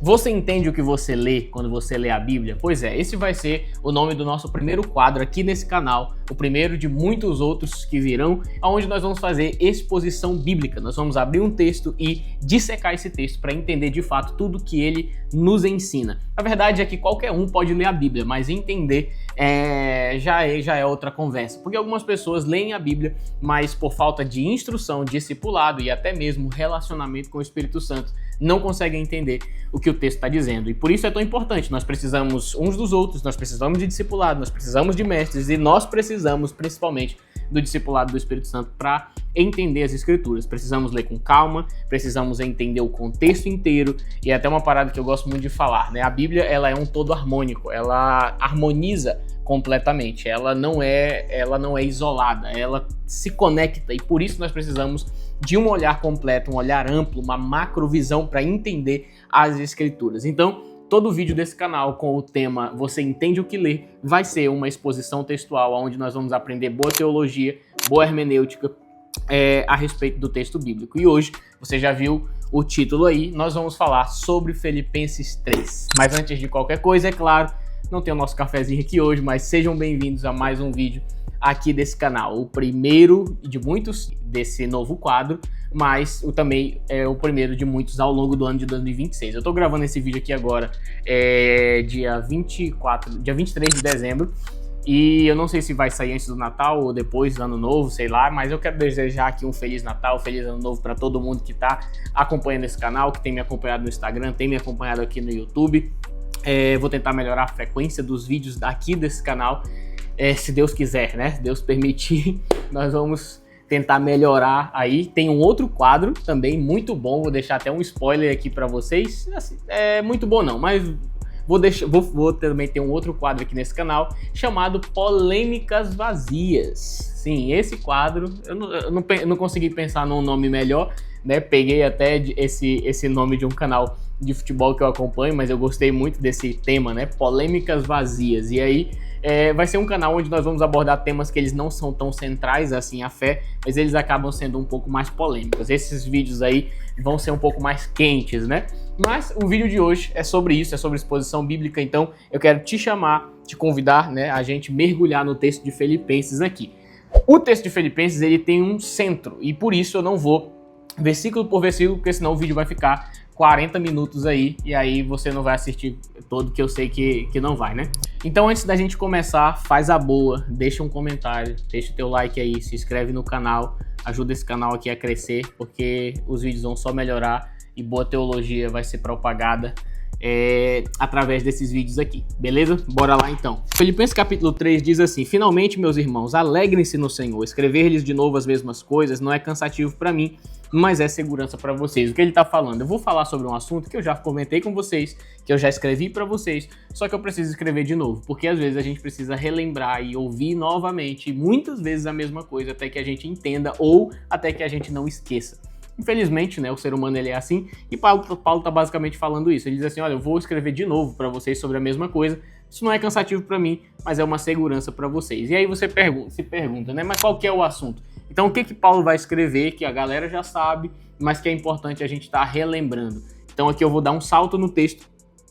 Você entende o que você lê quando você lê a Bíblia? Pois é, esse vai ser o nome do nosso primeiro quadro aqui nesse canal, o primeiro de muitos outros que virão, onde nós vamos fazer exposição bíblica. Nós vamos abrir um texto e dissecar esse texto para entender de fato tudo que ele nos ensina. A verdade é que qualquer um pode ler a Bíblia, mas entender já é outra conversa, porque algumas pessoas leem a Bíblia, mas por falta de instrução, discipulado e até mesmo relacionamento com o Espírito Santo, não conseguem entender o que o texto está dizendo. E por isso é tão importante. Nós precisamos uns dos outros, nós precisamos de discipulado, nós precisamos de mestres e nós precisamos principalmente do discipulado do Espírito Santo para entender as Escrituras. Precisamos ler com calma, precisamos entender o contexto inteiro, e é até uma parada que eu gosto muito de falar, né? A Bíblia, ela é um todo harmônico, ela harmoniza completamente, ela não é isolada, ela se conecta, e por isso nós precisamos de um olhar completo, um olhar amplo, uma macrovisão para entender as Escrituras. Então, todo vídeo desse canal com o tema Você Entende o que Lê vai ser uma exposição textual onde nós vamos aprender boa teologia, boa hermenêutica a respeito do texto bíblico. E hoje, você já viu o título aí, nós vamos falar sobre Filipenses 3. Mas antes de qualquer coisa, é claro, não tem o nosso cafezinho aqui hoje, mas sejam bem-vindos a mais um vídeo aqui desse canal. O primeiro de muitos desse novo quadro, mas também é o primeiro de muitos ao longo do ano de 2026. Eu tô gravando esse vídeo aqui agora, dia 23 de dezembro, e eu não sei se vai sair antes do Natal ou depois do Ano Novo, sei lá, mas eu quero desejar aqui um Feliz Natal, Feliz Ano Novo para todo mundo que tá acompanhando esse canal, que tem me acompanhado no Instagram, tem me acompanhado aqui no YouTube. Vou tentar melhorar a frequência dos vídeos aqui desse canal, se Deus quiser, né? Se Deus permitir, nós vamos tentar melhorar aí. Tem um outro quadro também muito bom, vou deixar até um spoiler aqui para vocês. Assim, muito bom não, mas vou também ter um outro quadro aqui nesse canal chamado Polêmicas Vazias. Sim, esse quadro, eu não consegui pensar num nome melhor, né? Peguei até esse nome de um canal de futebol que eu acompanho, mas eu gostei muito desse tema, né? Polêmicas Vazias. E aí vai ser um canal onde nós vamos abordar temas que eles não são tão centrais assim à fé, mas eles acabam sendo um pouco mais polêmicos. Esses vídeos aí vão ser um pouco mais quentes, né? Mas o vídeo de hoje é sobre isso, é sobre exposição bíblica, então eu quero te convidar, né, a gente mergulhar no texto de Filipenses aqui. O texto de Filipenses, ele tem um centro, e por isso eu não vou versículo por versículo, porque senão o vídeo vai ficar 40 minutos aí, e aí você não vai assistir todo, que eu sei que não vai, né? Então, antes da gente começar, faz a boa, deixa um comentário, deixa o teu like aí, se inscreve no canal, ajuda esse canal aqui a crescer, porque os vídeos vão só melhorar e boa teologia vai ser propagada através desses vídeos aqui, beleza? Bora lá então. Filipenses capítulo 3 diz assim: finalmente, meus irmãos, alegrem-se no Senhor. Escrever-lhes de novo as mesmas coisas não é cansativo para mim, mas é segurança para vocês. O que ele tá falando? Eu vou falar sobre um assunto que eu já comentei com vocês, que eu já escrevi para vocês, só que eu preciso escrever de novo, porque às vezes a gente precisa relembrar e ouvir novamente, muitas vezes a mesma coisa, até que a gente entenda ou até que a gente não esqueça. Infelizmente, né, o ser humano ele é assim, e Paulo tá basicamente falando isso. Ele diz assim: olha, eu vou escrever de novo para vocês sobre a mesma coisa. Isso não é cansativo para mim, mas é uma segurança para vocês. E aí você se pergunta, né, mas qual que é o assunto? Então o que Paulo vai escrever, que a galera já sabe, mas que é importante a gente estar relembrando. Então aqui eu vou dar um salto no texto,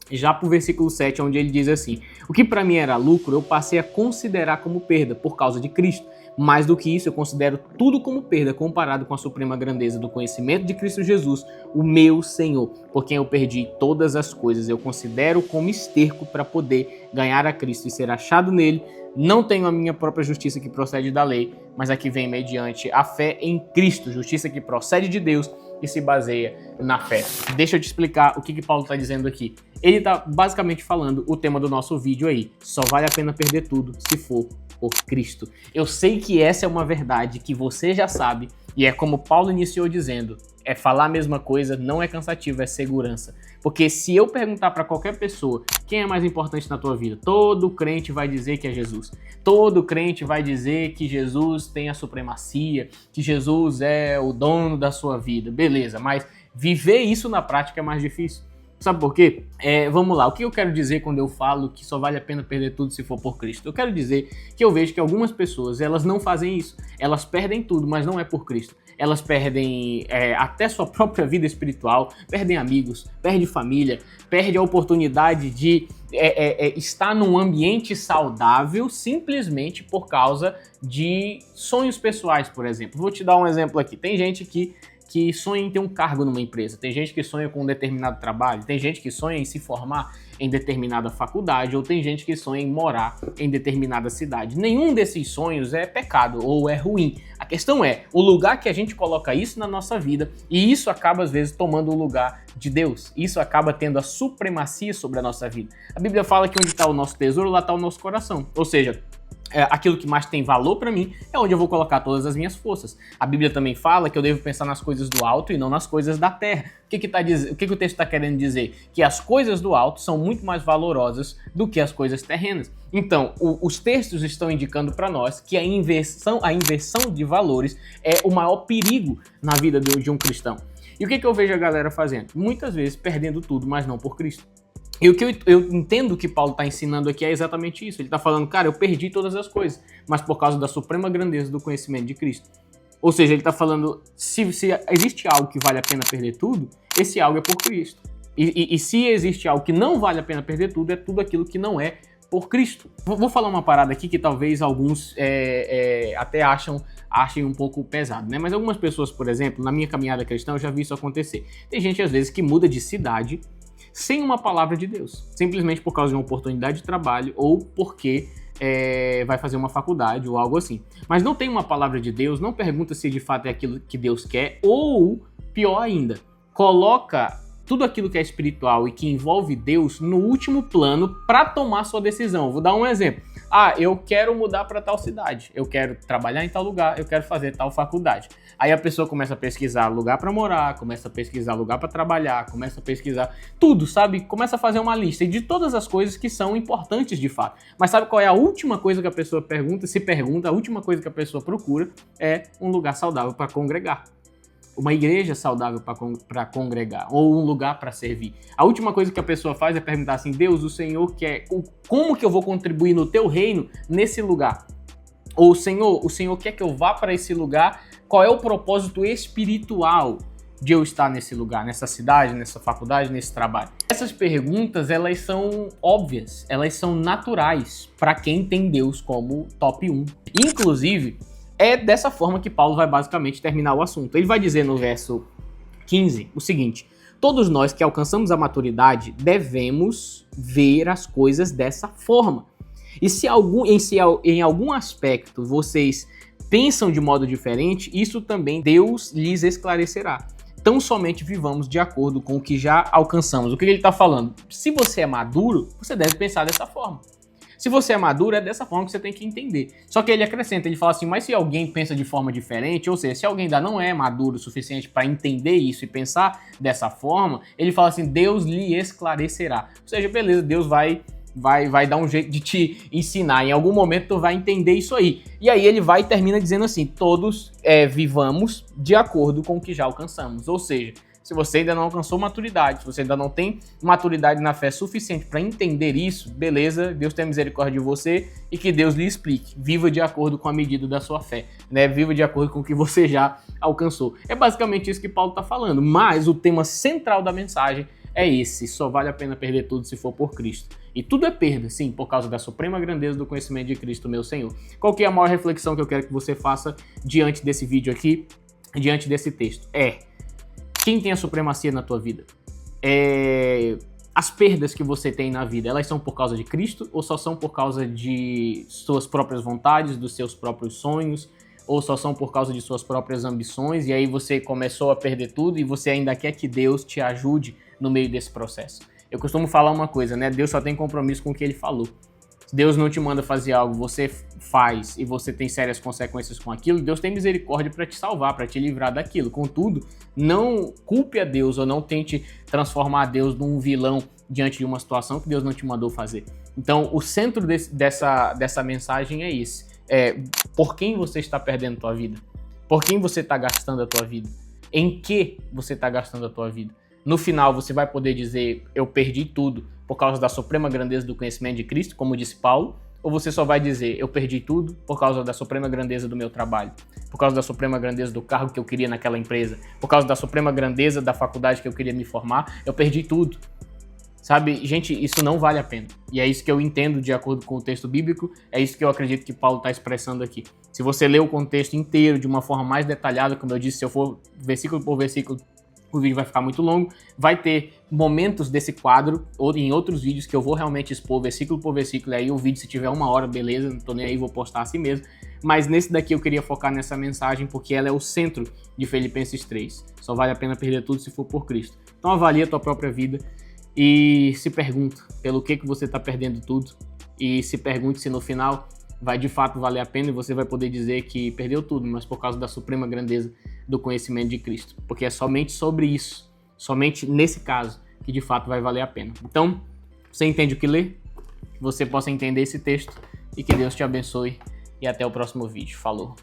já para o versículo 7, onde ele diz assim: o que para mim era lucro, eu passei a considerar como perda por causa de Cristo. Mais do que isso, eu considero tudo como perda comparado com a suprema grandeza do conhecimento de Cristo Jesus, o meu Senhor, por quem eu perdi todas as coisas. Eu considero como esterco para poder ganhar a Cristo e ser achado nele. Não tenho a minha própria justiça que procede da lei, mas a que vem mediante a fé em Cristo, justiça que procede de Deus e se baseia na fé. Deixa eu te explicar o que Paulo está dizendo aqui. Ele está basicamente falando o tema do nosso vídeo aí: só vale a pena perder tudo se for por Cristo. Eu sei que essa é uma verdade que você já sabe, e é como Paulo iniciou dizendo, falar a mesma coisa não é cansativo, é segurança. Porque se eu perguntar para qualquer pessoa quem é mais importante na tua vida, todo crente vai dizer que é Jesus. Todo crente vai dizer que Jesus tem a supremacia, que Jesus é o dono da sua vida. Beleza, mas viver isso na prática é mais difícil. Sabe por quê? Vamos lá, o que eu quero dizer quando eu falo que só vale a pena perder tudo se for por Cristo? Eu quero dizer que eu vejo que algumas pessoas, elas não fazem isso. Elas perdem tudo, mas não é por Cristo. elas perdem até sua própria vida espiritual, perdem amigos, perdem família, perdem a oportunidade de estar num ambiente saudável simplesmente por causa de sonhos pessoais, por exemplo. Vou te dar um exemplo aqui. Tem gente que sonha em ter um cargo numa empresa, tem gente que sonha com um determinado trabalho, tem gente que sonha em se formar em determinada faculdade, ou tem gente que sonha em morar em determinada cidade. Nenhum desses sonhos é pecado ou é ruim. A questão é o lugar que a gente coloca isso na nossa vida, e isso acaba às vezes tomando o lugar de Deus. Isso acaba tendo a supremacia sobre a nossa vida. A Bíblia fala que onde está o nosso tesouro, lá está o nosso coração. Ou seja, aquilo que mais tem valor para mim é onde eu vou colocar todas as minhas forças. A Bíblia também fala que eu devo pensar nas coisas do alto e não nas coisas da terra. O que o texto está querendo dizer? Que as coisas do alto são muito mais valorosas do que as coisas terrenas. Então, os textos estão indicando para nós que a inversão de valores é o maior perigo na vida de um cristão. E o que eu vejo a galera fazendo? Muitas vezes perdendo tudo, mas não por Cristo. E o que eu entendo que Paulo está ensinando aqui é exatamente isso. Ele está falando, cara, eu perdi todas as coisas, mas por causa da suprema grandeza do conhecimento de Cristo. Ou seja, ele está falando, se existe algo que vale a pena perder tudo, esse algo é por Cristo. E se existe algo que não vale a pena perder tudo, é tudo aquilo que não é por Cristo. Vou falar uma parada aqui que talvez alguns até achem um pouco pesado, né? Mas algumas pessoas, por exemplo, na minha caminhada cristã, eu já vi isso acontecer. Tem gente, às vezes, que muda de cidade sem uma palavra de Deus, simplesmente por causa de uma oportunidade de trabalho ou porque vai fazer uma faculdade ou algo assim. Mas não tem uma palavra de Deus, não pergunta se de fato é aquilo que Deus quer, ou, pior ainda, coloca tudo aquilo que é espiritual e que envolve Deus no último plano para tomar sua decisão. Vou dar um exemplo. Eu quero mudar para tal cidade, eu quero trabalhar em tal lugar, eu quero fazer tal faculdade. Aí a pessoa começa a pesquisar lugar para morar, começa a pesquisar lugar para trabalhar, começa a pesquisar tudo, sabe? Começa a fazer uma lista de todas as coisas que são importantes de fato. Mas sabe qual é a última coisa que a pessoa pergunta, a última coisa que a pessoa procura é um lugar saudável para congregar. Uma igreja saudável para congregar, ou um lugar para servir. A última coisa que a pessoa faz é perguntar assim, Deus, o Senhor quer, como que eu vou contribuir no teu reino nesse lugar? Ou o Senhor quer que eu vá para esse lugar? Qual é o propósito espiritual de eu estar nesse lugar, nessa cidade, nessa faculdade, nesse trabalho? Essas perguntas, elas são óbvias, elas são naturais para quem tem Deus como top 1. Inclusive, é dessa forma que Paulo vai basicamente terminar o assunto. Ele vai dizer no verso 15 o seguinte: todos nós que alcançamos a maturidade devemos ver as coisas dessa forma. E se em algum aspecto vocês pensam de modo diferente, isso também Deus lhes esclarecerá. Tão somente vivamos de acordo com o que já alcançamos. O que ele está falando? Se você é maduro, você deve pensar dessa forma. Se você é maduro, é dessa forma que você tem que entender. Só que ele acrescenta, ele fala assim, mas se alguém pensa de forma diferente, ou seja, se alguém ainda não é maduro o suficiente para entender isso e pensar dessa forma, ele fala assim, Deus lhe esclarecerá. Ou seja, beleza, Deus vai dar um jeito de te ensinar. Em algum momento tu vai entender isso aí. E aí ele vai e termina dizendo assim, todos vivamos de acordo com o que já alcançamos. Ou seja, se você ainda não alcançou maturidade, se você ainda não tem maturidade na fé suficiente para entender isso, beleza, Deus tem misericórdia de você e que Deus lhe explique. Viva de acordo com a medida da sua fé, né? Viva de acordo com o que você já alcançou. É basicamente isso que Paulo está falando, mas o tema central da mensagem é esse: só vale a pena perder tudo se for por Cristo. E tudo é perda, sim, por causa da suprema grandeza do conhecimento de Cristo, meu Senhor. Qual que é a maior reflexão que eu quero que você faça diante desse vídeo aqui, diante desse texto? Quem tem a supremacia na tua vida? As perdas que você tem na vida, elas são por causa de Cristo ou só são por causa de suas próprias vontades, dos seus próprios sonhos, ou só são por causa de suas próprias ambições e aí você começou a perder tudo e você ainda quer que Deus te ajude no meio desse processo? Eu costumo falar uma coisa, né? Deus só tem compromisso com o que Ele falou. Se Deus não te manda fazer algo, você faz e você tem sérias consequências com aquilo, Deus tem misericórdia para te salvar, para te livrar daquilo. Contudo, não culpe a Deus ou não tente transformar Deus num vilão diante de uma situação que Deus não te mandou fazer. Então, o centro dessa mensagem é esse. Por quem você está perdendo a tua vida? Por quem você está gastando a tua vida? Em que você está gastando a tua vida? No final, você vai poder dizer, eu perdi tudo por causa da suprema grandeza do conhecimento de Cristo, como disse Paulo, Ou você só vai dizer, eu perdi tudo por causa da suprema grandeza do meu trabalho, por causa da suprema grandeza do cargo que eu queria naquela empresa, por causa da suprema grandeza da faculdade que eu queria me formar, eu perdi tudo. Sabe, gente, isso não vale a pena. E é isso que eu entendo de acordo com o texto bíblico, é isso que eu acredito que Paulo está expressando aqui. Se você ler o contexto inteiro de uma forma mais detalhada, como eu disse, se eu for versículo por versículo, o vídeo vai ficar muito longo, vai ter momentos desse quadro, ou em outros vídeos que eu vou realmente expor versículo por versículo, e aí o vídeo, se tiver 1 hora, beleza, não tô nem aí, vou postar assim mesmo. Mas nesse daqui eu queria focar nessa mensagem, porque ela é o centro de Filipenses 3. Só vale a pena perder tudo se for por Cristo. Então avalia a tua própria vida, e se pergunta pelo que você está perdendo tudo, e se pergunte se no final vai de fato valer a pena e você vai poder dizer que perdeu tudo, mas por causa da suprema grandeza do conhecimento de Cristo. Porque é somente sobre isso, somente nesse caso, que de fato vai valer a pena. Então, você entende o que ler, que você possa entender esse texto e que Deus te abençoe e até o próximo vídeo. Falou!